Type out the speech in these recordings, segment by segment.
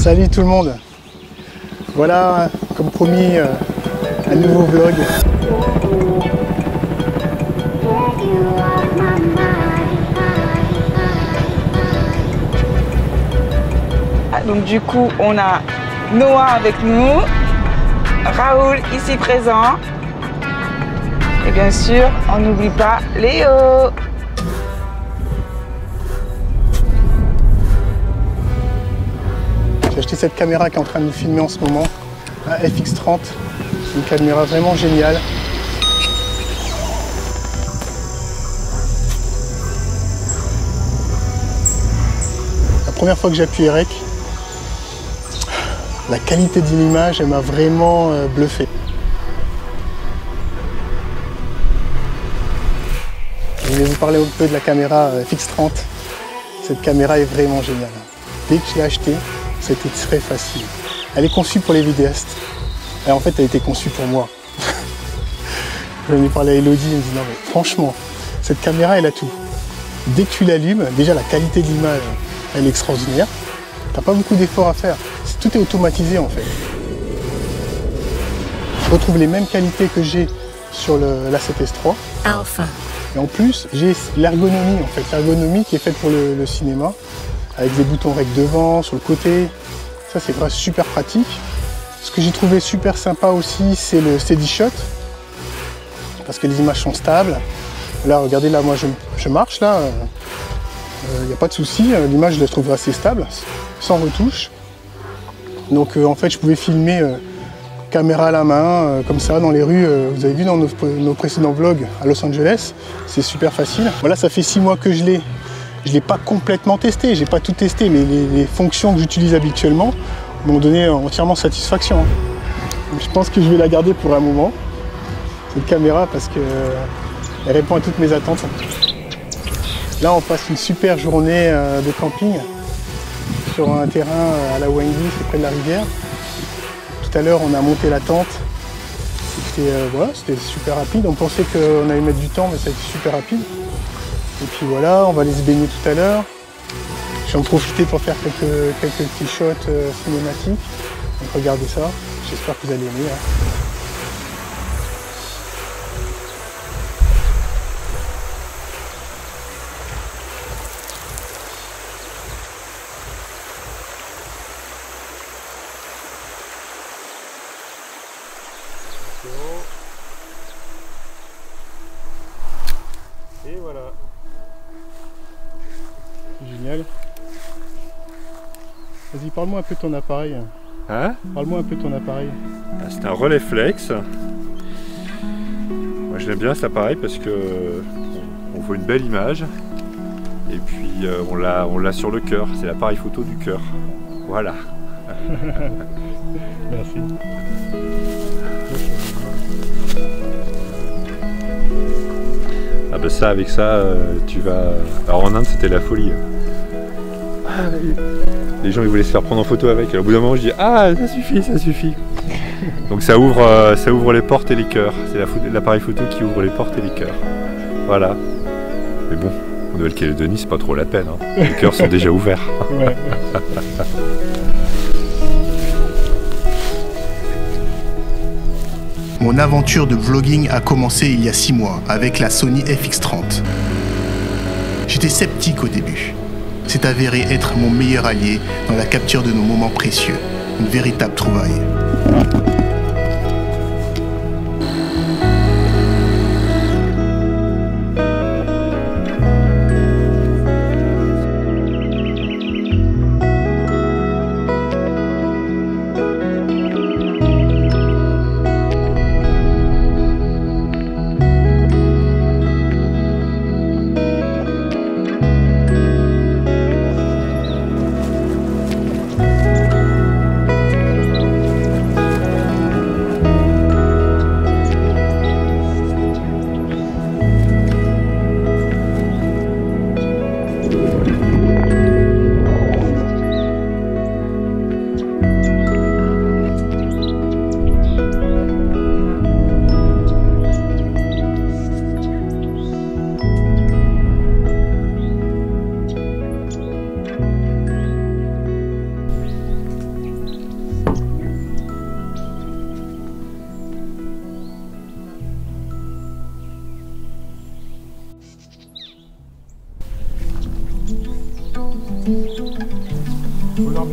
Salut tout le monde. Voilà, comme promis, un nouveau vlog. Donc du coup, on a Noah avec nous, Raoul ici présent, et bien sûr, on n'oublie pas Léo. J'ai acheté cette caméra qui est en train de nous filmer en ce moment, un FX30, une caméra vraiment géniale. La première fois que j'appuie REC, la qualité de l'image, elle m'a vraiment bluffé. Je vais vous parler un peu de la caméra FX30. Cette caméra est vraiment géniale. Dès que je l'ai achetée, c'était très facile. Elle est conçue pour les vidéastes. Et en fait, elle a été conçue pour moi. J'en ai parlé à Elodie, elle me dit non mais franchement, cette caméra elle a tout. Dès que tu l'allumes, déjà la qualité de l'image, elle est extraordinaire. T'as pas beaucoup d'efforts à faire. Tout est automatisé en fait. Je retrouve les mêmes qualités que j'ai sur l'A7S3. Alpha. Et en plus, j'ai l'ergonomie en fait. L'ergonomie qui est faite pour le cinéma, avec des boutons REC devant, sur le côté. Ça c'est vraiment super pratique. Ce que j'ai trouvé super sympa aussi, c'est le steady shot. Parce que les images sont stables. Là, regardez, là, moi je marche là. Il n'y a pas de souci, l'image je la trouve assez stable, sans retouche. Donc en fait je pouvais filmer caméra à la main, comme ça dans les rues, vous avez vu dans nos précédents vlogs à Los Angeles, c'est super facile. Voilà, ça fait 6 mois que je l'ai pas complètement testé, j'ai pas tout testé, mais les fonctions que j'utilise habituellement m'ont donné entièrement satisfaction. Donc, je pense que je vais la garder pour un moment, cette caméra, parce qu'elle répond à toutes mes attentes. Là on passe une super journée de camping sur un terrain à la Wangui, c'est près de la rivière. Tout à l'heure on a monté la tente, c'était super rapide, on pensait qu'on allait mettre du temps mais ça a été super rapide. Et puis voilà, on va aller se baigner tout à l'heure. Je vais en profiter pour faire quelques petits shots cinématiques. Donc regardez ça, j'espère que vous allez aimer. Et voilà. Génial. Vas-y, parle-moi un peu de ton appareil. Hein? Parle-moi un peu de ton appareil. C'est un Rolleiflex. Moi je l'aime bien cet appareil parce que on voit une belle image et puis on l'a sur le cœur. C'est l'appareil photo du cœur. Voilà. Merci. Ah bah ça, avec ça, tu vas... Alors en Inde, c'était la folie. Ah, les gens, ils voulaient se faire prendre en photo avec. Et au bout d'un moment, je dis, ah, ça suffit, ça suffit. Donc ça ouvre les portes et les cœurs. C'est l'appareil photo qui ouvre les portes et les cœurs. Voilà. Mais bon, en Nouvelle-Calédonie, c'est pas trop la peine. Hein. Les cœurs sont déjà ouverts. Ouais. Mon aventure de vlogging a commencé il y a 6 mois avec la Sony FX30. J'étais sceptique au début. C'est avéré être mon meilleur allié dans la capture de nos moments précieux. Une véritable trouvaille.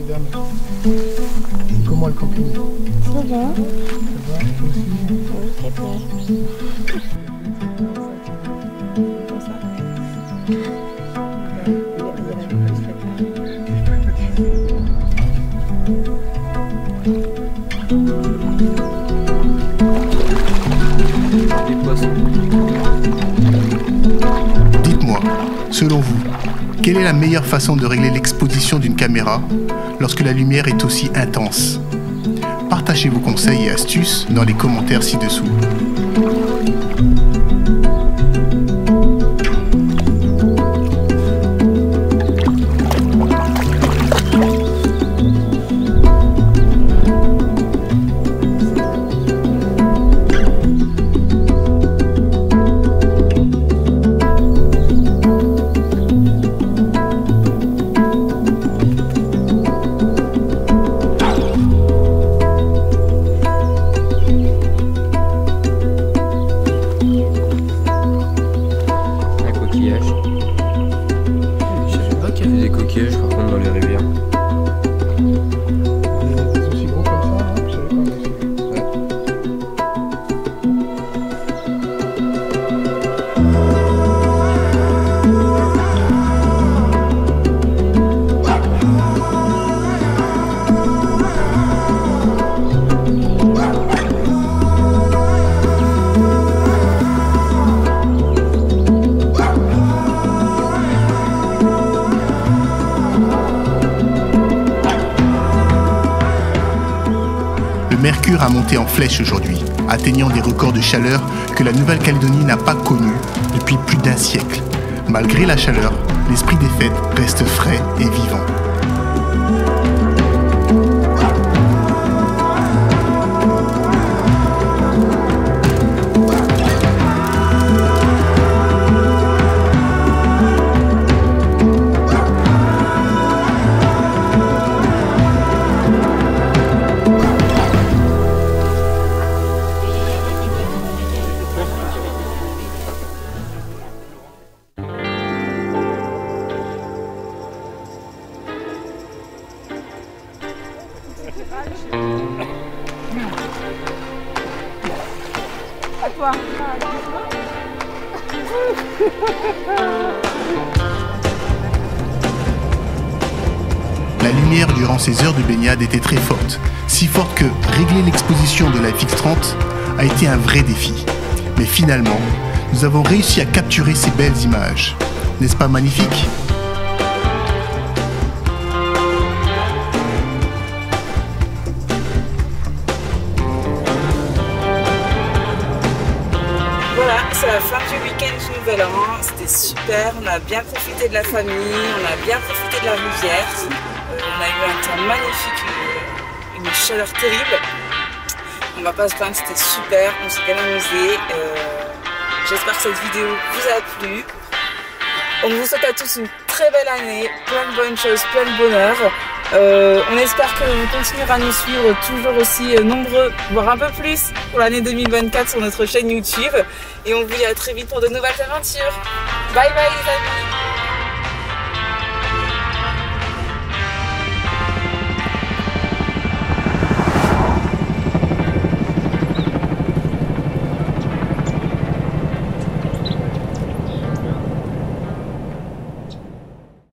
dame. Comment le camping? Ça va. Ça va, toi aussi? Oui, très bien. Dites-moi, selon vous, quelle est la meilleure façon de régler l'exposition d'une caméra lorsque la lumière est aussi intense? Partagez vos conseils et astuces dans les commentaires ci-dessous. Je savais pas qu'il y avait des coquillages par contre dans les rivières. Des aussi gros comme ça, hein, je savais pas aussi. Ouais. Le mercure a monté en flèche aujourd'hui, atteignant des records de chaleur que la Nouvelle-Calédonie n'a pas connus depuis plus d'un siècle. Malgré la chaleur, l'esprit des fêtes reste frais et vivant. À toi. La lumière durant ces heures de baignade était très forte, si forte que régler l'exposition de la FX30 a été un vrai défi. Mais finalement, nous avons réussi à capturer ces belles images. N'est-ce pas magnifique ? Voilà, c'est la fin du week-end du Nouvel An. C'était super, on a bien profité de la famille, on a bien profité de la rivière. On a eu un temps magnifique, une chaleur terrible. On va pas se plaindre, c'était super, on s'est bien amusé. J'espère que cette vidéo vous a plu. On vous souhaite à tous une très belle année, plein de bonnes choses, plein de bonheur. On espère que vous continuerez à nous suivre toujours aussi nombreux, voire un peu plus pour l'année 2024 sur notre chaîne YouTube. Et on vous dit à très vite pour de nouvelles aventures. Bye bye les amis!